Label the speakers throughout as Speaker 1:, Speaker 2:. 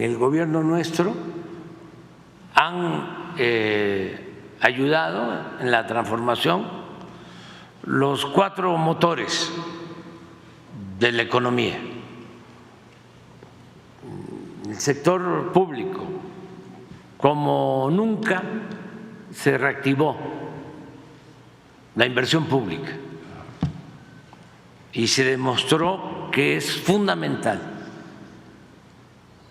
Speaker 1: el gobierno nuestro han ayudado en la transformación los 4 motores de la economía. El sector público, como nunca se reactivó la inversión pública y se demostró que es fundamental.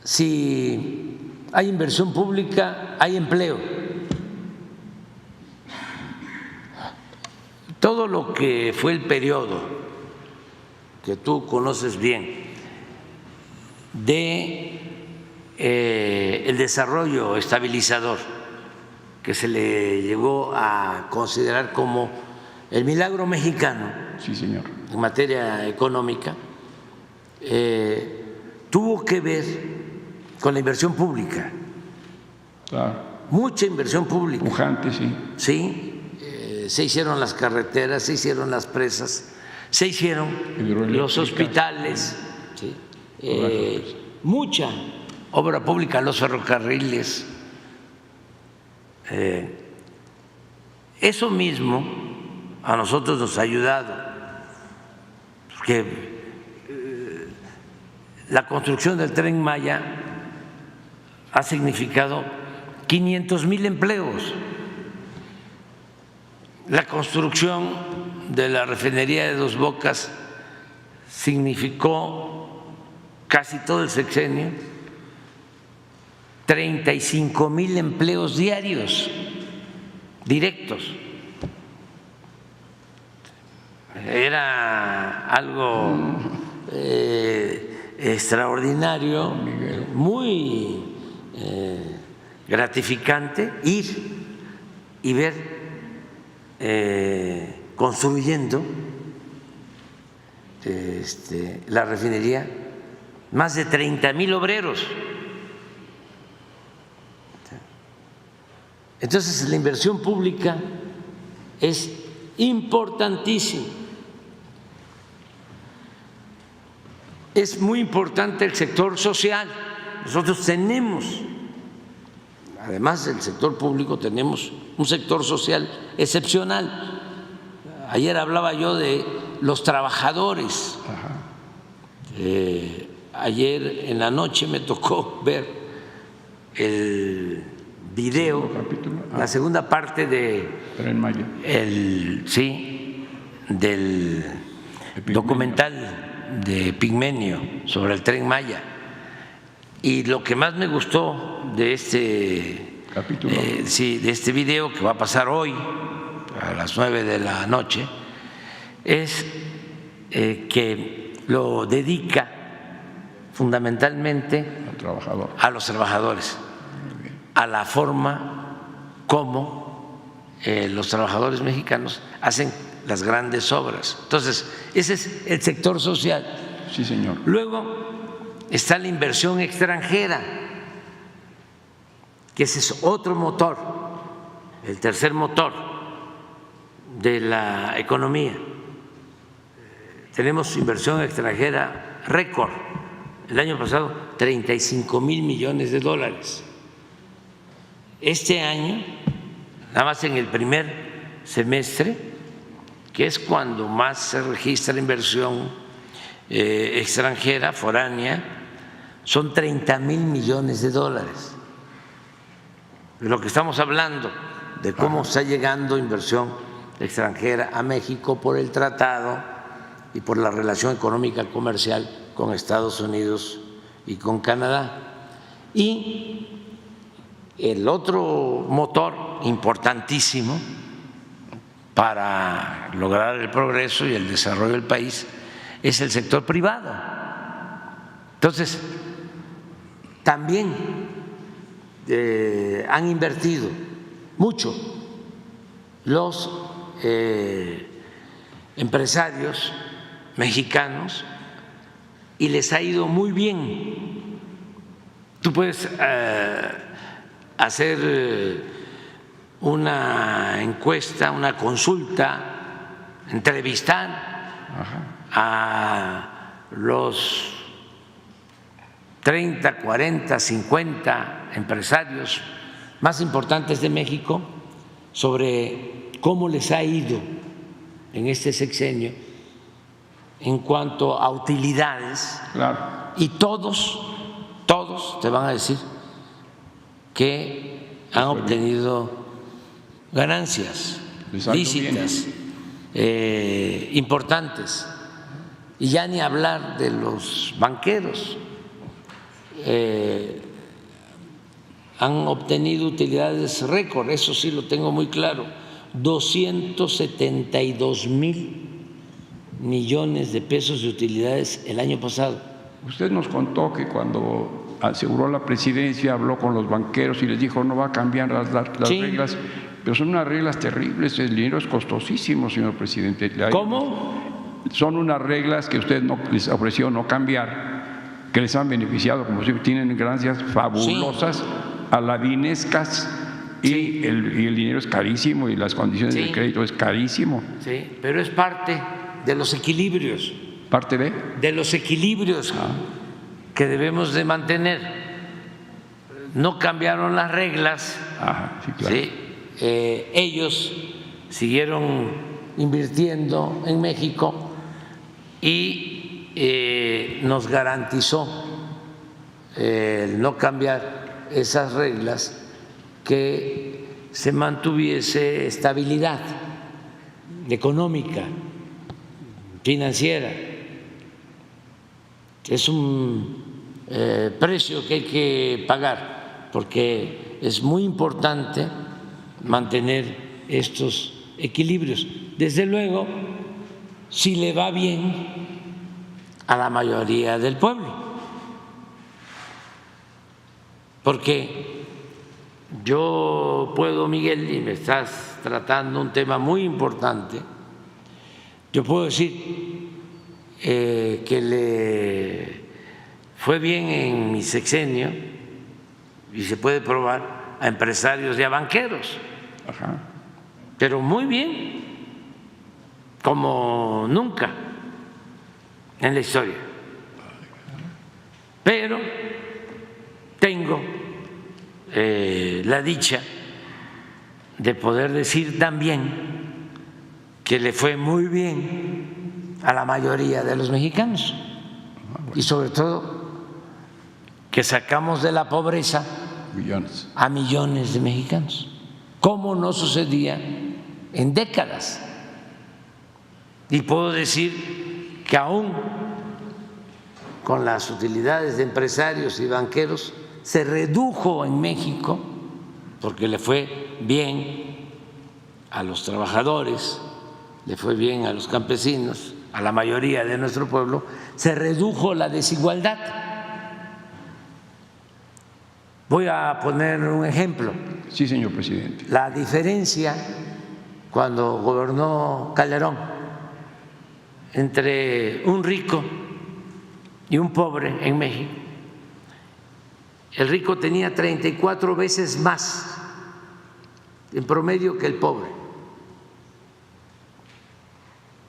Speaker 1: Si hay inversión pública, hay empleo. Todo lo que fue el periodo que tú conoces bien de el desarrollo estabilizador, que se le llegó a considerar como el milagro mexicano,
Speaker 2: sí, señor,
Speaker 1: en materia económica, tuvo que ver con la inversión pública.
Speaker 2: Claro.
Speaker 1: Mucha inversión pública.
Speaker 2: Pujante, sí.
Speaker 1: Sí, se hicieron las carreteras, se hicieron las presas, se hicieron los hospitales, ¿sí? Mucha obra pública, los ferrocarriles. Eso mismo a nosotros nos ha ayudado, porque la construcción del Tren Maya ha significado 500,000 empleos. La construcción de la refinería de Dos Bocas significó casi todo el sexenio 35,000 empleos diarios directos. Era algo extraordinario, muy gratificante ir y ver construyendo la refinería, más de 30,000 obreros. Entonces la inversión pública es importantísima. Es muy importante el sector social. Nosotros tenemos, además del sector público, tenemos un sector social excepcional. Ayer hablaba yo de los trabajadores. Ayer en la noche me tocó ver el video, la segunda parte de
Speaker 2: Tren Maya.
Speaker 1: Del documental de Pigmenio sobre el Tren Maya. Y lo que más me gustó de este
Speaker 2: capítulo,
Speaker 1: de este video, que va a pasar hoy a las 9 de la noche, es que lo dedica fundamentalmente a los trabajadores, a la forma como los trabajadores mexicanos hacen las grandes obras. Entonces, ese es el sector social.
Speaker 2: Sí, señor.
Speaker 1: Luego está la inversión extranjera, que ese es otro motor, el tercer motor de la economía. Tenemos inversión extranjera récord. El año pasado, 35,000 millones de dólares. Este año, nada más en el primer semestre, que es cuando más se registra la inversión extranjera, foránea, son 30,000 millones de dólares. De lo que estamos hablando, de cómo está llegando inversión extranjera a México por el tratado y por la relación económica comercial con Estados Unidos y con Canadá. Y el otro motor importantísimo para lograr el progreso y el desarrollo del país es el sector privado. Entonces, también han invertido mucho los empresarios mexicanos y les ha ido muy bien. Tú puedes hacer una encuesta, una consulta, entrevistar a los 30, 40, 50 empresarios más importantes de México sobre cómo les ha ido en este sexenio en cuanto a utilidades.
Speaker 2: Claro.
Speaker 1: Y todos te van a decir que han obtenido ganancias lícitas, importantes. Y ya ni hablar de los banqueros. Han obtenido utilidades récord, eso sí lo tengo muy claro, 272,000 millones de pesos de utilidades el año pasado.
Speaker 2: Usted nos contó que cuando aseguró la presidencia habló con los banqueros y les dijo no va a cambiar las
Speaker 1: Sí.
Speaker 2: reglas, pero son unas reglas terribles, el dinero es costosísimo, señor presidente.
Speaker 1: ¿Cómo?
Speaker 2: Son unas reglas que usted no les ofreció no cambiar, que les han beneficiado, como si tienen ganancias fabulosas, aladinescas,
Speaker 1: Sí.
Speaker 2: y el dinero es carísimo y las condiciones
Speaker 1: Sí.
Speaker 2: del crédito es carísimo.
Speaker 1: Sí, pero es parte de los equilibrios.
Speaker 2: ¿Parte
Speaker 1: de los equilibrios que debemos de mantener. No cambiaron las reglas,
Speaker 2: Ajá, sí, claro.
Speaker 1: ¿sí? Ellos siguieron invirtiendo en México y nos garantizó el no cambiar esas reglas que se mantuviese estabilidad económica, financiera. Es un precio que hay que pagar porque es muy importante mantener estos equilibrios. Desde luego, si le va bien a la mayoría del pueblo, porque yo puedo, Miguel, y me estás tratando un tema muy importante, yo puedo decir que le fue bien en mi sexenio y se puede probar a empresarios y a banqueros,
Speaker 2: Ajá.
Speaker 1: pero muy bien, como nunca en la historia. Pero tengo la dicha de poder decir también que le fue muy bien a la mayoría de los mexicanos y sobre todo que sacamos de la pobreza
Speaker 2: Millones.
Speaker 1: a millones de mexicanos, como no sucedía en décadas. Y puedo decir que aún con las utilidades de empresarios y banqueros se redujo en México, porque le fue bien a los trabajadores, le fue bien a los campesinos, a la mayoría de nuestro pueblo, se redujo la desigualdad. Voy a poner un ejemplo.
Speaker 2: Sí, señor presidente.
Speaker 1: La diferencia cuando gobernó Calderón entre un rico y un pobre en México, el rico tenía 34 veces más en promedio que el pobre,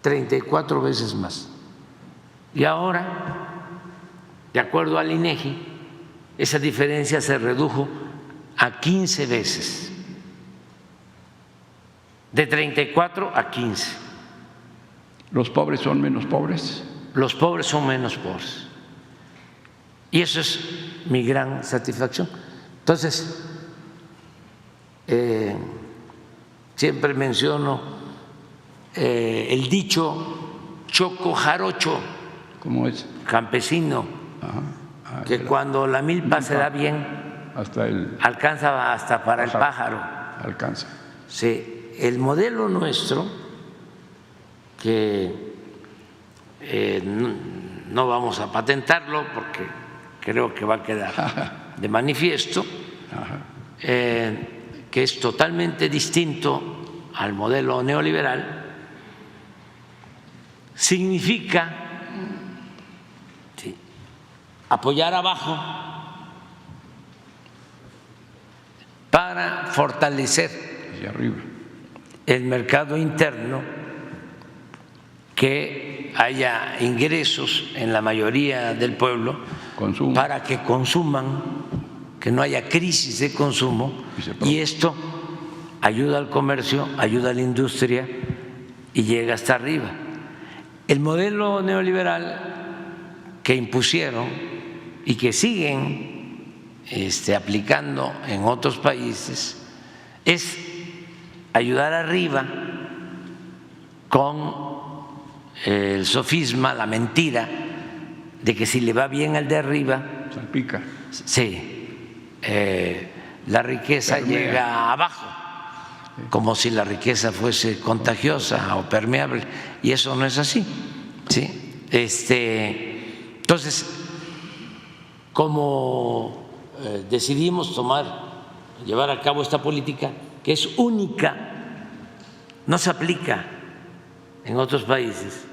Speaker 1: 34 veces más. Y ahora, de acuerdo al INEGI, esa diferencia se redujo a 15 veces, de 34 a 15.
Speaker 2: ¿Los pobres son menos pobres?
Speaker 1: Los pobres son menos pobres. Y eso es mi gran satisfacción. Entonces, siempre menciono el dicho choco jarocho,
Speaker 2: ¿Cómo es?
Speaker 1: campesino,
Speaker 2: Ajá.
Speaker 1: que cuando la milpa se da bien, alcanza hasta para el pájaro.
Speaker 2: Alcanza.
Speaker 1: Sí, el modelo nuestro, que no vamos a patentarlo porque creo que va a quedar de manifiesto, que es totalmente distinto al modelo neoliberal, significa apoyar abajo para fortalecer
Speaker 2: Hacia arriba.
Speaker 1: el mercado interno, que haya ingresos en la mayoría del pueblo, para que consuman, que no haya crisis de consumo, y esto ayuda al comercio, ayuda a la industria y llega hasta arriba. El modelo neoliberal que impusieron y que siguen aplicando en otros países es ayudar arriba con el sofisma, la mentira de que si le va bien al de arriba,
Speaker 2: salpica.
Speaker 1: Sí, la riqueza llega abajo, como si la riqueza fuese contagiosa o permeable, y eso no es así. ¿Sí? Entonces, como decidimos llevar a cabo esta política, que es única, no se aplica en otros países,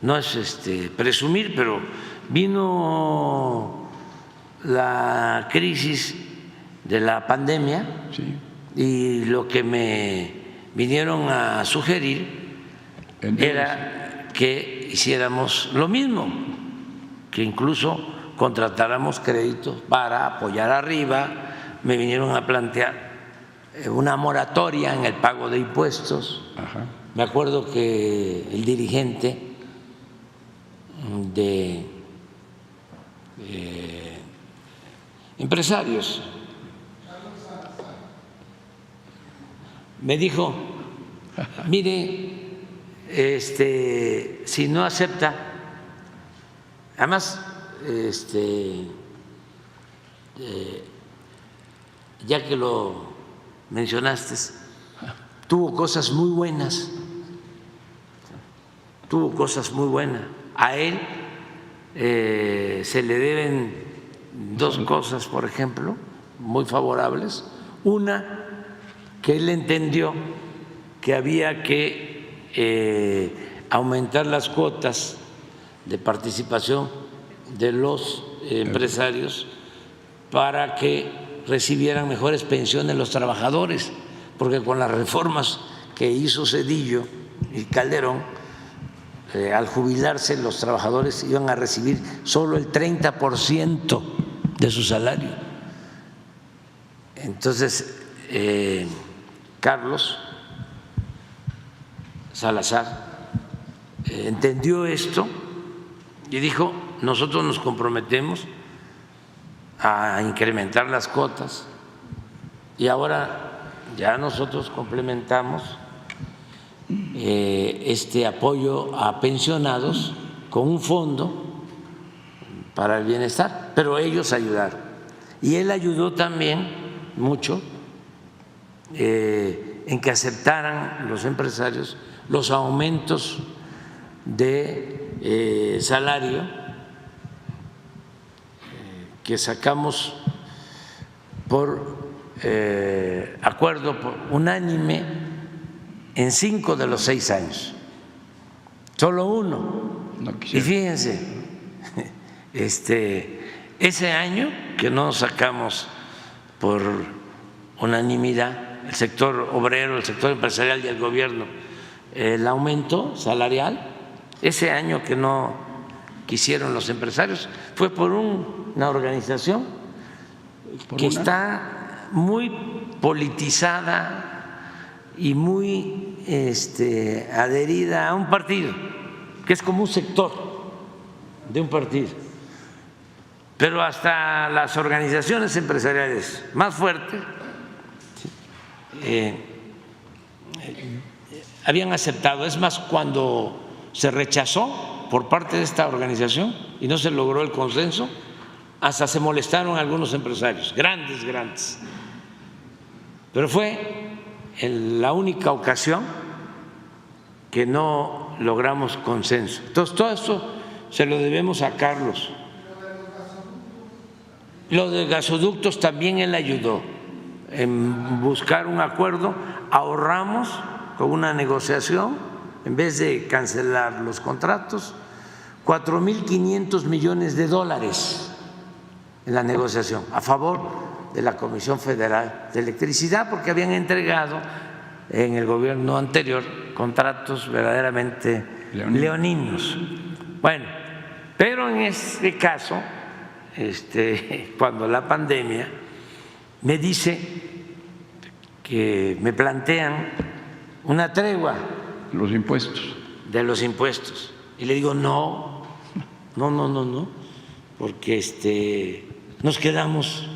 Speaker 1: no es presumir, pero vino la crisis de la pandemia,
Speaker 2: Sí.
Speaker 1: y lo que me vinieron a sugerir era que hiciéramos lo mismo, que incluso contratáramos créditos para apoyar arriba. Me vinieron a plantear una moratoria en el pago de impuestos.
Speaker 2: Ajá.
Speaker 1: Me acuerdo que el dirigente de empresarios me dijo: mire, si no acepta, además ya que lo mencionaste, tuvo cosas muy buenas, a él se le deben dos cosas, por ejemplo, muy favorables. Una, que él entendió que había que aumentar las cuotas de participación de los empresarios para que recibieran mejores pensiones los trabajadores, porque con las reformas que hizo Zedillo y Calderón, al jubilarse los trabajadores iban a recibir solo el 30% de su salario. Entonces, Carlos Salazar entendió esto y dijo: nosotros nos comprometemos a incrementar las cuotas, y ahora ya nosotros complementamos este apoyo a pensionados con un fondo para el bienestar, pero ellos ayudaron. Y él ayudó también mucho en que aceptaran los empresarios los aumentos de salario que sacamos por acuerdo unánime en 5 de los 6 años, solo uno. Y fíjense, ese año que no sacamos por unanimidad, el sector obrero, el sector empresarial y el gobierno, el aumento salarial, ese año que no quisieron los empresarios, fue por una organización que está muy politizada y muy adherida a un partido, que es como un sector de un partido. Pero hasta las organizaciones empresariales más fuertes habían aceptado. Es más, cuando se rechazó por parte de esta organización y no se logró el consenso, hasta se molestaron algunos empresarios, grandes. Pero fue la única ocasión que no logramos consenso. Entonces, todo esto se lo debemos a Carlos. Lo de gasoductos también él ayudó en buscar un acuerdo. Ahorramos con una negociación, en vez de cancelar los contratos, $4.500 millones en la negociación a favor de la Comisión Federal de Electricidad, porque habían entregado en el gobierno anterior contratos verdaderamente leoninos. Bueno, Pero en este caso, cuando la pandemia me dice que me plantean una tregua
Speaker 2: Los impuestos.
Speaker 1: de los impuestos, y le digo no, porque nos quedamos,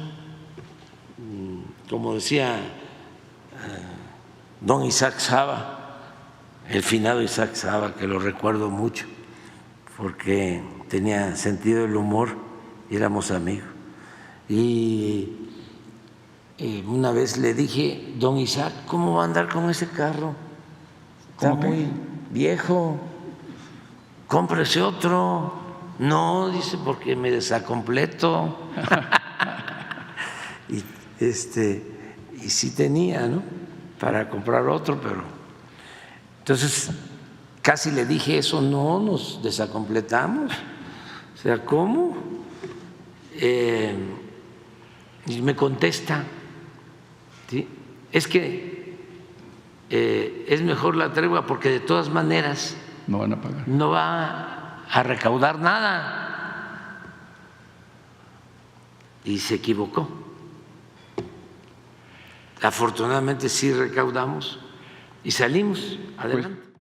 Speaker 1: como decía don Isaac Saba, el finado Isaac Saba, que lo recuerdo mucho porque tenía sentido del humor y éramos amigos. Y una vez le dije, don Isaac, ¿cómo va a andar con ese carro? Está muy viejo, cómprese otro. No, dice, porque me desacompleto. y sí tenía, ¿no?, para comprar otro, pero entonces casi le dije eso, no, nos desacompletamos. O sea, ¿cómo? Y me contesta, ¿sí?, es que es mejor la tregua porque de todas maneras
Speaker 2: No van a pagar.
Speaker 1: no va a recaudar nada. Y se equivocó. Afortunadamente sí recaudamos y salimos adelante.